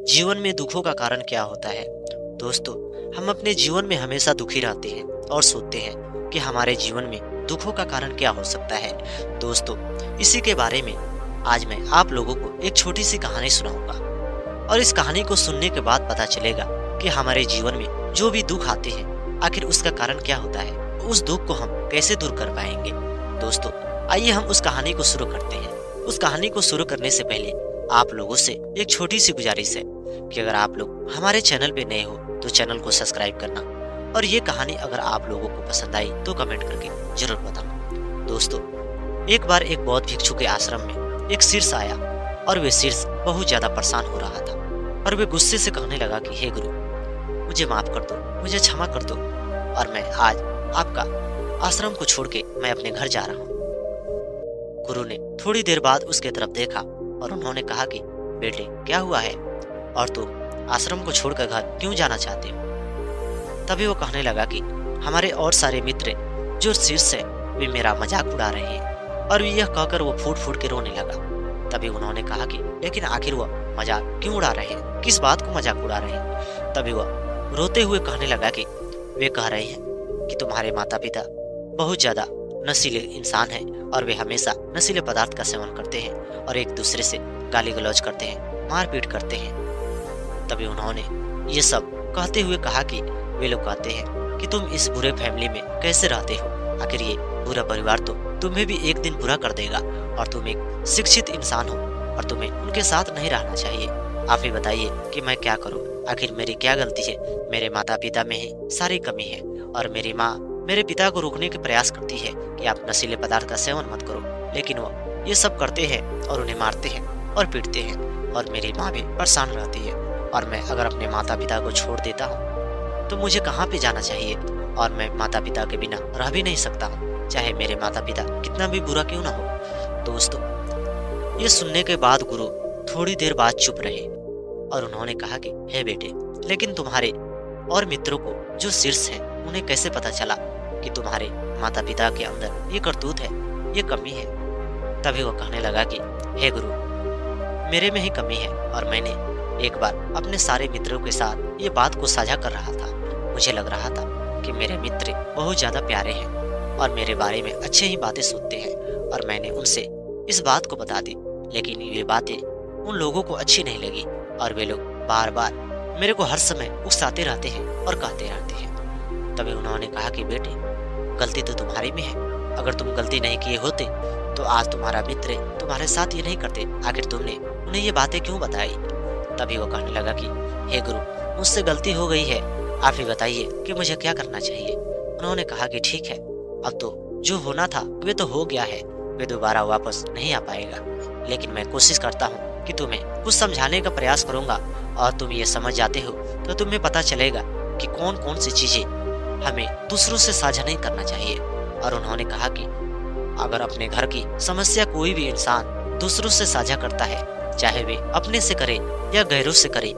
जीवन में दुखों का कारण क्या होता है? दोस्तों, हम अपने जीवन में हमेशा दुखी रहते हैं और सोचते हैं कि हमारे जीवन में दुखों का कारण क्या हो सकता है। दोस्तों, इसी के बारे में आज मैं आप लोगों को एक छोटी सी कहानी सुनाऊंगा और इस कहानी को सुनने के बाद पता चलेगा कि हमारे जीवन में जो भी दुख आते हैं आखिर उसका कारण क्या होता है, उस दुख को हम कैसे दूर कर पाएंगे। दोस्तों, आइए हम उस कहानी को शुरू करते हैं। उस कहानी को शुरू करने से पहले आप लोगों से एक छोटी सी गुजारिश है कि अगर आप लोग हमारे चैनल पे नए हो तो चैनल को सब्सक्राइब करना और ये कहानी अगर आप लोगों को पसंद आई तो कमेंट करके जरूर बताना। दोस्तों, एक बार एक बौद्ध भिक्षु के आश्रम में एक शीर्ष आया और वे शीर्ष बहुत ज्यादा परेशान हो रहा था और वे गुस्से से कहने लगा कि हे गुरु, मुझे माफ कर दो, मुझे क्षमा कर दो और मैं आज आपका आश्रम को छोड़ के मैं अपने घर जा रहा हूँ। गुरु ने थोड़ी देर बाद उसके तरफ देखा और उन्होंने कहा कि बेटे, क्या हुआ है और तुम आश्रम को छोड़कर घर क्यों जाना चाहते हो? तभी वो कहने लगा कि हमारे और सारे मित्र जो शीर्ष है वे मेरा मजाक उड़ा रहे हैं और यह कहकर वो फूट फूट के रोने लगा। तभी उन्होंने कहा कि लेकिन आखिर वह मजाक क्यों उड़ा रहे हैं, किस बात को मजाक उड़ा रहे हैं? तभी वह रोते हुए कहने लगा कि वे कह रहे हैं कि तुम्हारे माता पिता बहुत ज्यादा नशीले इंसान हैं और वे हमेशा नशीले पदार्थ का सेवन करते हैं और एक दूसरे से गाली गलौज करते हैं, मारपीट करते हैं। तभी उन्होंने ये सब कहते हुए कहा कि वे लोग कहते हैं कि तुम इस बुरे फैमिली में कैसे रहते हो, आखिर ये बुरा परिवार तो तुम्हें भी एक दिन बुरा कर देगा और तुम एक शिक्षित इंसान हो और तुम्हें उनके साथ नहीं रहना चाहिए। आप ही बताइए कि मैं क्या करूं, आखिर मेरी क्या गलती है? मेरे माता पिता में ही सारी कमी है और मेरी माँ मेरे पिता को रोकने के प्रयास करती है कि आप नशीले पदार्थ का सेवन मत करो, लेकिन वो ये सब करते हैं और उन्हें मारते हैं और पीटते हैं और मेरी माँ भी परेशान रहती है और मैं अगर अपने माता पिता को छोड़ देता हूँ तो मुझे कहाँ पे जाना चाहिए और मैं माता पिता के बिना रह भी नहीं सकता हूँ, चाहे मेरे माता पिता कितना भी बुरा क्यों ना हो। दोस्तों, ये सुनने के बाद गुरु थोड़ी देर बाद चुप रहे और उन्होंने कहा कि हे बेटे, लेकिन तुम्हारे और मित्रों को जो शीर्ष है उन्हें कैसे पता चला कि तुम्हारे माता पिता के अंदर ये करतूत है, ये कमी है? तभी वो कहने लगा कि हे गुरु, मेरे में ही कमी है और मैंने एक बार अपने सारे मित्रों के साथ ये बात को साझा कर रहा था। मुझे लग रहा था कि मेरे मित्र बहुत ज्यादा प्यारे हैं और मेरे बारे में अच्छे ही बातें सोचते हैं और मैंने उनसे इस बात को बता दी, लेकिन ये बातें उन लोगों को अच्छी नहीं लगी और वे लोग बार बार मेरे को हर समय उकसाते रहते हैं और कहते रहते हैं। तभी उन्होंने कहा कि बेटे, गलती तो तुम्हारी में है, अगर तुम गलती नहीं किए होते तो आज तुम्हारा मित्र तुम्हारे साथ ये नहीं करते, आखिर तुमने उन्हें ये बातें क्यों बताई? तभी वो कहने लगा कि हे गुरु, मुझसे गलती हो गई है, आप ही बताइए कि मुझे क्या करना चाहिए। उन्होंने कहा कि ठीक है, अब तो जो होना था वे तो हो गया है, वे दोबारा वापस नहीं आ पाएगा, लेकिन मैं कोशिश करता हूँ कि तुम्हें कुछ समझाने का प्रयास करूंगा और तुम ये समझ जाते हो तो तुम्हें पता चलेगा कि कौन कौन सी चीजें हमें दूसरों से साझा नहीं करना चाहिए। और उन्होंने कहा कि अगर अपने घर की समस्या कोई भी इंसान दूसरों से साझा करता है, चाहे वे अपने से करे या गैरों से करे,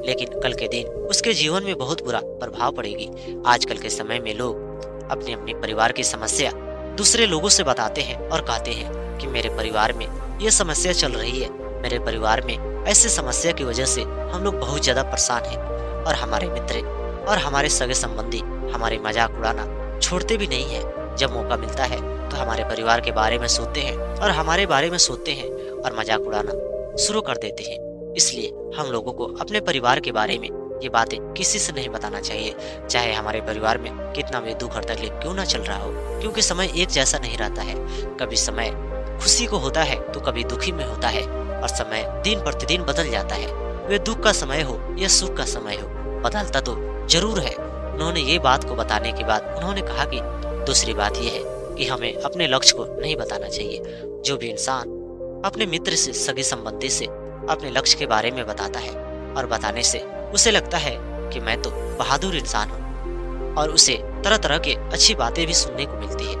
लेकिन कल के दिन उसके जीवन में बहुत बुरा प्रभाव पड़ेगी। आजकल के समय में लोग अपने अपने परिवार की समस्या दूसरे लोगों से बताते हैं और कहते हैं कि मेरे परिवार में ये समस्या चल रही है, मेरे परिवार में ऐसे समस्या की वजह से हम लोग बहुत ज्यादा परेशान हैं और हमारे मित्र और हमारे सगे संबंधी हमारे मजाक उड़ाना छोड़ते भी नहीं है। जब मौका मिलता है तो हमारे परिवार के बारे में सोचते हैं और हमारे बारे में सोचते हैं और मजाक उड़ाना शुरू कर देते हैं। इसलिए हम लोगों को अपने परिवार के बारे में ये बातें किसी से नहीं बताना चाहिए, चाहे हमारे परिवार में कितना भी दुख और तकलीफ क्यों ना चल रहा हो, क्योंकि समय एक जैसा नहीं रहता है। कभी समय खुशी को होता है तो कभी दुखी में होता है और समय दिन प्रतिदिन बदल जाता है। वे दुख का समय हो या सुख का समय हो, बदलता तो जरूर है। उन्होंने ये बात को बताने के बाद उन्होंने कहा कि दूसरी बात यह है कि हमें अपने लक्ष्य को नहीं बताना चाहिए। जो भी इंसान अपने मित्र से, सगे संबंधी से अपने लक्ष्य के बारे में बताता है और बताने से उसे लगता है कि मैं तो बहादुर इंसान हूँ और उसे तरह तरह के अच्छी बातें भी सुनने को मिलती है,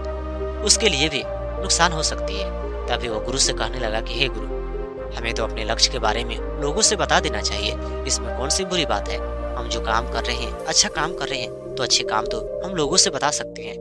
उसके लिए भी नुकसान हो सकती है। तभी वो गुरु से कहने लगा कि हे गुरु, हमें तो अपने लक्ष्य के बारे में लोगों से बता देना चाहिए, इसमें कौन सी बुरी बात है? हम जो काम कर रहे हैं, अच्छा काम कर रहे हैं तो अच्छे काम तो हम लोगों से बता सकते हैं।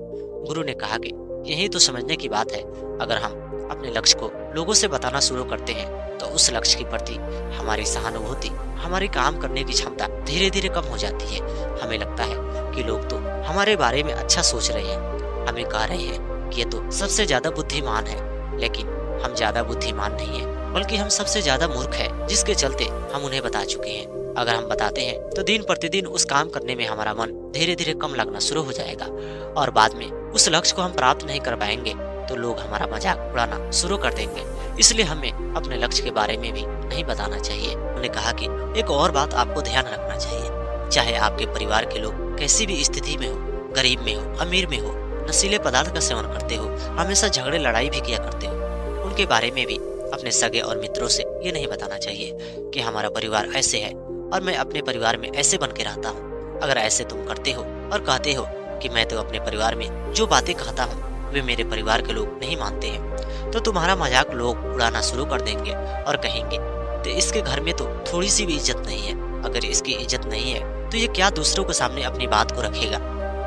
गुरु ने कहा कि यही तो समझने की बात है, अगर हम अपने लक्ष्य को लोगों से बताना शुरू करते हैं तो उस लक्ष्य के प्रति हमारी सहानुभूति, हमारी काम करने की क्षमता धीरे धीरे कम हो जाती है। हमें लगता है कि लोग तो हमारे बारे में अच्छा सोच रहे हैं, हमें कह रहे हैं कि ये तो सबसे ज्यादा बुद्धिमान है, लेकिन हम ज्यादा बुद्धिमान नहीं है, बल्कि हम सबसे ज्यादा मूर्ख है, जिसके चलते हम उन्हें बता चुके हैं। अगर हम बताते हैं तो दिन प्रतिदिन उस काम करने में हमारा मन धीरे धीरे कम लगना शुरू हो जाएगा और बाद में उस लक्ष्य को हम प्राप्त नहीं कर पाएंगे तो लोग हमारा मजाक उड़ाना शुरू कर देंगे। इसलिए हमें अपने लक्ष्य के बारे में भी नहीं बताना चाहिए। उन्होंने कहा कि एक और बात आपको ध्यान रखना चाहिए, चाहे आपके परिवार के लोग कैसी भी स्थिति में हो, गरीब में हो, अमीर में हो, नशीले पदार्थ का सेवन करते हो, हमेशा झगड़े लड़ाई भी किया करते हो, उनके बारे में भी अपने सगे और मित्रों से ये नहीं बताना चाहिए कि हमारा परिवार ऐसे है और मैं अपने परिवार में ऐसे बन के रहता हूँ। अगर ऐसे तुम करते हो और कहते हो कि मैं तो अपने परिवार में जो बातें कहता हूँ वे मेरे परिवार के लोग नहीं मानते हैं, तो तुम्हारा मजाक लोग उड़ाना शुरू कर देंगे और कहेंगे तो इसके घर में तो थोड़ी सी भी इज्जत नहीं है। अगर इसकी इज्जत नहीं है तो ये क्या दूसरों के सामने अपनी बात को रखेगा।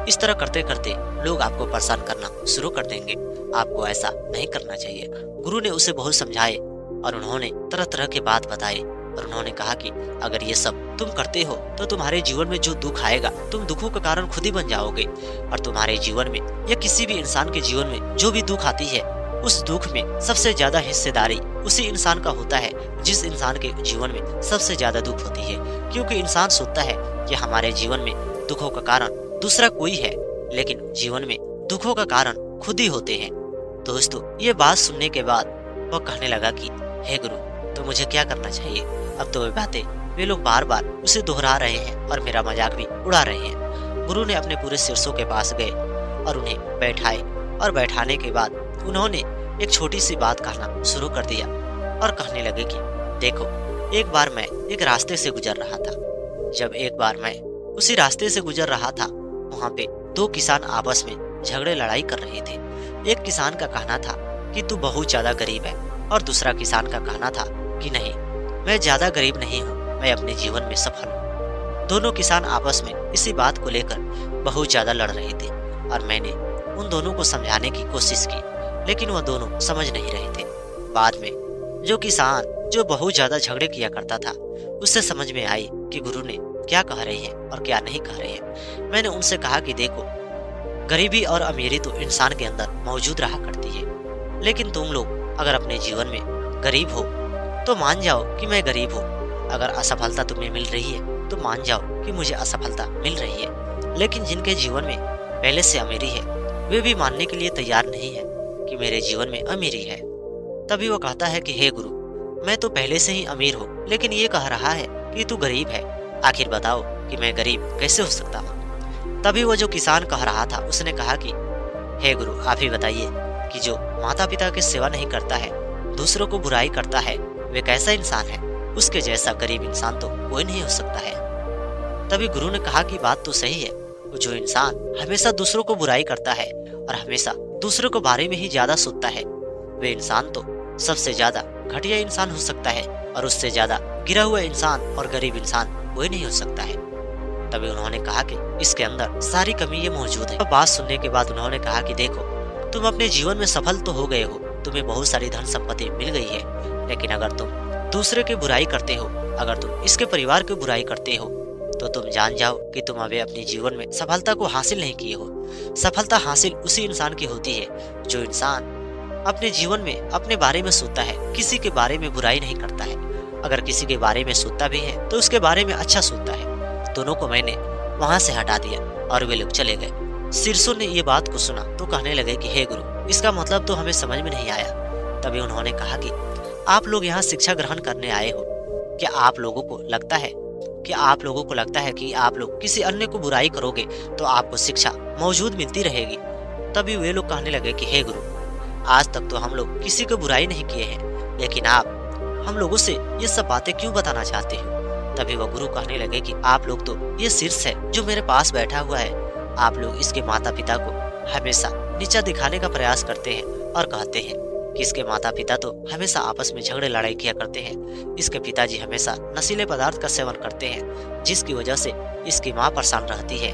इस तरह करते करते लोग आपको परेशान करना शुरू कर देंगे। आपको ऐसा नहीं करना चाहिए। गुरु ने उसे बहुत समझाए और उन्होंने तरह तरह के बात बताए और उन्होंने कहा कि अगर ये सब तुम करते हो तो तुम्हारे जीवन में जो दुख आएगा तुम दुखों का कारण खुद ही बन जाओगे और तुम्हारे जीवन में या किसी भी इंसान के जीवन में जो भी दुख आती है उस दुख में सबसे ज्यादा हिस्सेदारी उसी इंसान का होता है जिस इंसान के जीवन में सबसे ज्यादा दुख होती है। क्योंकि इंसान सोचता है कि हमारे जीवन में दुखों का कारण दूसरा कोई है, लेकिन जीवन में दुखों का कारण खुद ही होते हैं। दोस्तों, ये बात सुनने के बाद वह कहने लगा कि हे गुरु, तो मुझे क्या करना चाहिए। अब तो वे लोग बार बार उसे दोहरा रहे हैं और मेरा मजाक भी उड़ा रहे हैं। गुरु ने अपने पूरे शिष्यों के पास गए और उन्हें बैठाए और बैठाने के बाद उन्होंने एक छोटी सी बात कहना शुरू कर दिया और कहने लगे कि देखो, एक बार मैं एक रास्ते से गुजर रहा था। जब एक बार मैं उसी रास्ते से गुजर रहा था, वहाँ पे दो किसान आपस में झगड़े लड़ाई कर रहे थे। एक किसान का कहना था कि तू बहुत ज्यादा गरीब है और दूसरा किसान का कहना था कि नहीं, मैं ज्यादा गरीब नहीं हूँ, मैं अपने जीवन में सफल हूँ। दोनों किसान आपस में इसी बात को लेकर बहुत ज्यादा लड़ रहे थे और मैंने उन दोनों को समझाने की कोशिश की, लेकिन वह दोनों समझ नहीं रहे थे। बाद में जो किसान जो बहुत ज्यादा झगड़े किया करता था, उससे समझ में आई कि गुरु ने क्या कह रहे हैं और क्या नहीं कह रहे हैं। मैंने उनसे कहा कि देखो, गरीबी और अमीरी तो इंसान के अंदर मौजूद रहा करती है, लेकिन तुम लोग अगर अपने जीवन में गरीब हो तो मान जाओ कि मैं गरीब हूँ। अगर असफलता तुम्हें मिल रही है तो मान जाओ कि मुझे असफलता मिल रही है। लेकिन जिनके जीवन में पहले से अमीरी है, वे भी मानने के लिए तैयार नहीं है कि मेरे जीवन में अमीरी है। तभी वो कहता है कि हे गुरु, मैं तो पहले से ही अमीर हूँ, लेकिन ये कह रहा है कि तू गरीब है। आखिर बताओ कि मैं गरीब कैसे हो सकता हूँ। तभी वो जो किसान कह रहा था, उसने कहा कि हे गुरु, आप ही बताइए कि जो माता पिता की सेवा नहीं करता है, दूसरों को बुराई करता है, वे कैसा इंसान है। उसके जैसा गरीब इंसान तो कोई नहीं हो सकता है। तभी गुरु ने कहा कि बात तो सही है, जो इंसान हमेशा दूसरों को बुराई करता है और हमेशा दूसरों के बारे में ही ज्यादा सोचता है, वे इंसान तो सबसे ज्यादा घटिया इंसान हो सकता है और उससे ज्यादा गिरा हुआ इंसान और गरीब इंसान कोई नहीं हो सकता है। तभी उन्होंने कहा कि इसके अंदर सारी कमी ये मौजूद है। बात सुनने के बाद उन्होंने कहा कि देखो, तुम अपने जीवन में सफल तो हो गए हो, तुम्हें बहुत सारी धन संपत्ति मिल गई है, लेकिन अगर तुम दूसरे की बुराई करते हो, अगर तुम इसके परिवार की बुराई करते हो, तो तुम जान जाओ कि तुम अभी अपने जीवन में सफलता को हासिल नहीं किए हो। सफलता हासिल उसी इंसान की होती है जो इंसान अपने जीवन में अपने बारे में सोचता है, किसी के बारे में बुराई नहीं करता है। अगर किसी के बारे में सोचता भी है तो उसके बारे में अच्छा सोचता है। दोनों को मैंने वहां से हटा दिया और वे लोग चले गए। शिष्यों ने ये बात को सुना तो कहने लगे कि हे गुरु, इसका मतलब तो हमें समझ में नहीं आया। तभी उन्होंने कहा कि आप लोग यहाँ शिक्षा ग्रहण करने आए हो, क्या आप लोगों को लगता है कि आप लोग किसी अन्य को बुराई करोगे तो आपको शिक्षा मौजूद मिलती रहेगी। तभी वे लोग कहने लगे कि हे गुरु, आज तक तो हम लोग किसी को बुराई नहीं किए हैं, लेकिन आप हम लोगों से ये सब बातें क्यों बताना चाहते हो। तभी वह गुरु कहने लगे कि आप लोग तो ये शीर्ष है जो मेरे पास बैठा हुआ है, आप लोग इसके माता पिता को हमेशा नीचा दिखाने का प्रयास करते हैं और कहते हैं कि इसके माता पिता तो हमेशा आपस में झगड़े लड़ाई किया करते हैं, इसके पिताजी हमेशा नशीले पदार्थ का सेवन करते हैं, जिसकी वजह से इसकी माँ परेशान रहती है,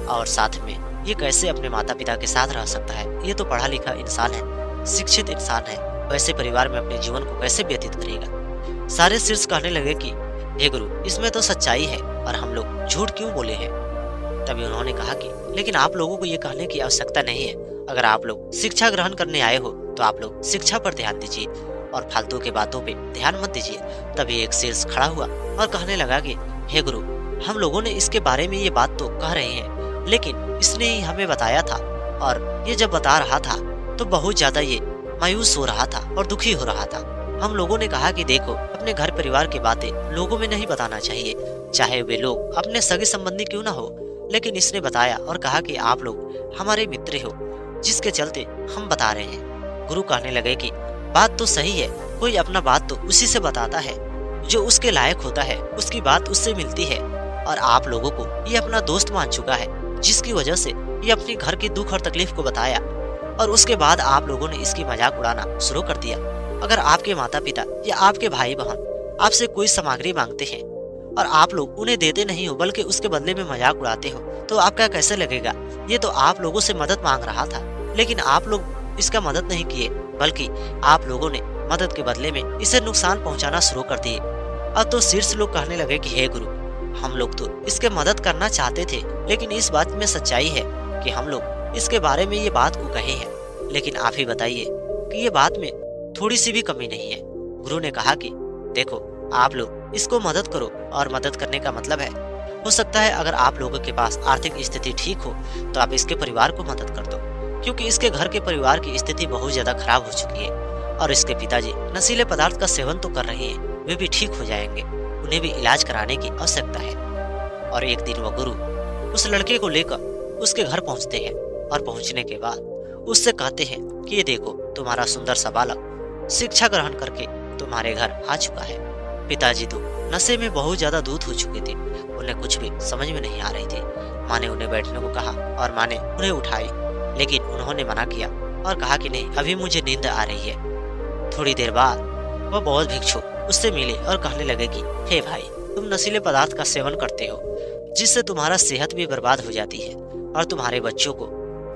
और साथ में ये कैसे अपने माता पिता के साथ रह सकता है। ये तो पढ़ा लिखा इंसान है, शिक्षित इंसान है, वैसे परिवार में अपने जीवन को कैसे व्यतीत करेगा। सारे शीर्ष कहने लगे कि हे गुरु, इसमें तो सच्चाई है और हम लोग झूठ क्यों बोले हैं। तभी उन्होंने कहा कि लेकिन आप लोगों को ये कहने की आवश्यकता नहीं है। अगर आप लोग शिक्षा ग्रहण करने आए हो तो आप लोग शिक्षा पर ध्यान दीजिए और फालतू के बातों पे ध्यान मत दीजिए। तभी एक शीर्ष खड़ा हुआ और कहने लगा कि हे गुरु, हम लोगों ने इसके बारे में ये बात तो कह रहे हैं, लेकिन इसने ही हमें बताया था और ये जब बता रहा था तो बहुत ज्यादा ये मायूस हो रहा था और दुखी हो रहा था। हम लोगों ने कहा कि देखो, अपने घर परिवार की बातें लोगों में नहीं बताना चाहिए, चाहे वे लोग अपने सगे संबंधी क्यों ना हो। लेकिन इसने बताया और कहा कि आप लोग हमारे मित्र हो, जिसके चलते हम बता रहे हैं। गुरु कहने लगे कि बात तो सही है, कोई अपना बात तो उसी से बताता है, जो उसके लायक होता है उसकी बात उससे मिलती है। और आप लोगों को ये अपना दोस्त मान चुका है, जिसकी वजह से ये अपनी घर की दुख और तकलीफ को बताया और उसके बाद आप लोगों ने इसकी मजाक उड़ाना शुरू कर दिया। अगर आपके माता पिता या आपके भाई बहन आपसे कोई सामग्री मांगते हैं और आप लोग उन्हें देते नहीं हो बल्कि उसके बदले में मजाक उड़ाते हो, तो आपका कैसे लगेगा। ये तो आप लोगों से मदद मांग रहा था, लेकिन आप लोग इसका मदद नहीं किए, बल्कि आप लोगों ने मदद के बदले में इसे नुकसान पहुंचाना शुरू कर दिए। अब तो शीर्ष लोग कहने लगे कि हे गुरु, हम लोग तो इसके मदद करना चाहते थे, लेकिन इस बात में सच्चाई है कि हम लोग इसके बारे में ये बात को कहे हैं, लेकिन आप ही बताइए कि ये बात में थोड़ी सी भी कमी नहीं है। गुरु ने कहा कि देखो, आप लोग इसको मदद करो और मदद करने का मतलब है, हो सकता है अगर आप लोगों के पास आर्थिक स्थिति ठीक हो तो आप इसके परिवार को मदद कर दो, क्योंकि इसके घर के परिवार की स्थिति बहुत ज्यादा खराब हो चुकी है और इसके पिताजी नशीले पदार्थ का सेवन तो कर रहे हैं, वे भी ठीक हो जाएंगे, उन्हें भी इलाज कराने की आवश्यकता है। और एक दिन वह गुरु उस लड़के को लेकर उसके घर पहुंचते हैं और पहुंचने के बाद उससे कहते हैं कि ये देखो, तुम्हारा सुंदर सा बालक शिक्षा ग्रहण करके तुम्हारे घर आ चुका है। पिताजी तो नशे में बहुत ज्यादा धूत हो चुके थे, उन्हें कुछ भी समझ में नहीं आ रही थी। माँ ने उन्हें बैठने को कहा और माँ ने उन्हें उठाई, लेकिन उन्होंने मना किया और कहा कि नहीं, अभी मुझे नींद आ रही है। थोड़ी देर बाद वह बौद्ध भिक्षु उससे मिले और कहने लगे कि हे भाई, तुम नशीले पदार्थ का सेवन करते हो, जिससे तुम्हारा सेहत भी बर्बाद हो जाती है और तुम्हारे बच्चों को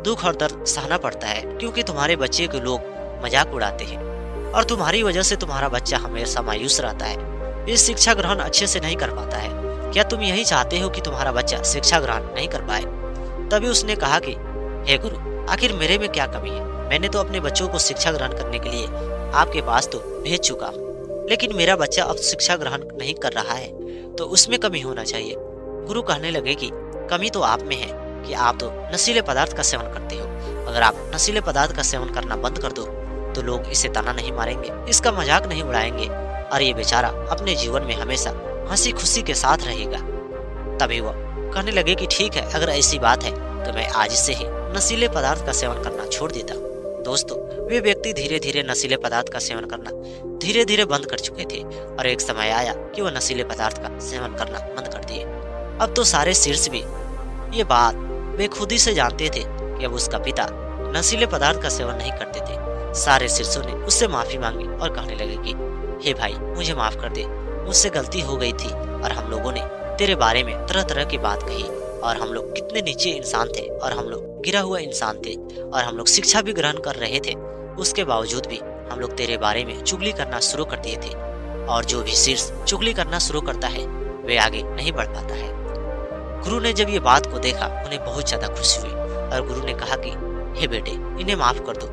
दुख और दर्द सहना पड़ता है, क्योंकि तुम्हारे बच्चे के लोग मजाक उड़ाते हैं और तुम्हारी वजह से तुम्हारा बच्चा हमेशा मायूस रहता है, ये शिक्षा ग्रहण अच्छे से नहीं कर पाता है। क्या तुम यही चाहते हो कि तुम्हारा बच्चा शिक्षा ग्रहण नहीं कर पाए। तभी उसने कहा कि हे गुरु, आखिर मेरे में क्या कमी है, मैंने तो अपने बच्चों को शिक्षा ग्रहण करने के लिए आपके पास तो भेज चुका हूँ, लेकिन मेरा बच्चा अब शिक्षा ग्रहण नहीं कर रहा है, तो उसमें कमी होना चाहिए। गुरु कहने लगे कि कमी तो आप में है कि आप तो नशीले पदार्थ का सेवन करते हो। अगर आप नशीले पदार्थ का सेवन करना बंद कर दो तो लोग इसे ताना नहीं मारेंगे, इसका मजाक नहीं उड़ाएंगे और ये बेचारा अपने जीवन में हमेशा हंसी खुशी के साथ रहेगा। तभी वह कहने लगे कि ठीक है, अगर ऐसी बात है तो मैं आज से ही नशीले पदार्थ का सेवन करना छोड़ देता। दोस्तों, वे व्यक्ति धीरे धीरे नशीले पदार्थ का सेवन करना धीरे धीरे बंद कर चुके थे और एक समय आया कि वह नशीले पदार्थ का सेवन करना बंद कर दिए। अब तो सारे शीर्ष भी ये बात वे खुद ही से जानते थे कि अब उसका पिता नशीले पदार्थ का सेवन नहीं करते थे। सारे शीर्षों ने उससे माफी मांगी और कहने लगे कि हे भाई, मुझे माफ कर दे, मुझसे गलती हो गई थी और हम लोगों ने तेरे बारे में तरह तरह की बात कही और हम लोग कितने नीचे इंसान थे और हम लोग गिरा हुआ इंसान थे और हम लोग शिक्षा भी ग्रहण कर रहे थे, उसके बावजूद भी हम लोग तेरे बारे में चुगली करना शुरू कर दिए थे। और जो भी शीर्ष चुगली करना शुरू करता है वे आगे नहीं बढ़ पाता है। गुरु ने जब ये बात को देखा उन्हें बहुत ज्यादा खुशी हुई और गुरु ने कहा कि हे बेटे, इन्हें माफ कर दो।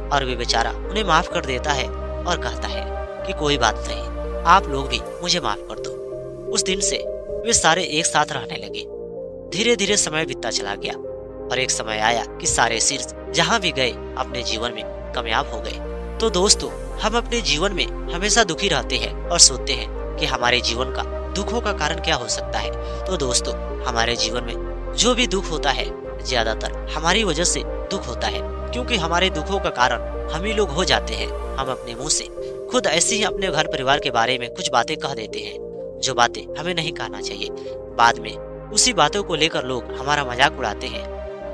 और वे बेचारा उन्हें माफ कर देता है और कहता है कि कोई बात नहीं, आप लोग भी मुझे माफ कर दो। उस दिन से वे सारे एक साथ रहने लगे। धीरे धीरे समय बीतता चला गया और एक समय आया कि सारे शीर्ष जहाँ भी गए अपने जीवन में कामयाब हो गए। तो दोस्तों, हम अपने जीवन में हमेशा दुखी रहते हैं और सोचते हैं कि हमारे जीवन का दुखों का कारण क्या हो सकता है। तो दोस्तों, हमारे जीवन में जो भी दुख होता है ज्यादातर हमारी वजह से दुख होता है, क्योंकि हमारे दुखों का कारण हम ही लोग हो जाते हैं। हम अपने मुंह से खुद ऐसे ही अपने घर परिवार के बारे में कुछ बातें कह देते हैं जो बातें हमें नहीं कहना चाहिए। बाद में उसी बातों को लेकर लोग हमारा मजाक उड़ाते हैं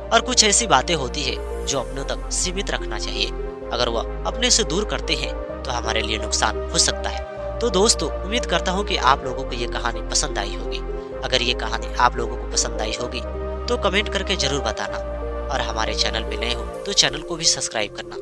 और कुछ ऐसी बातें होती है जो अपनों तक सीमित रखना चाहिए। अगर वह अपने से दूर करते हैं तो हमारे लिए नुकसान हो सकता है। तो दोस्तों, उम्मीद करता हूँ कि आप लोगों को ये कहानी पसंद आई होगी। अगर ये कहानी आप लोगों को पसंद आई होगी तो कमेंट करके जरूर बताना और हमारे चैनल पे नए हो तो चैनल को भी सब्सक्राइब करना।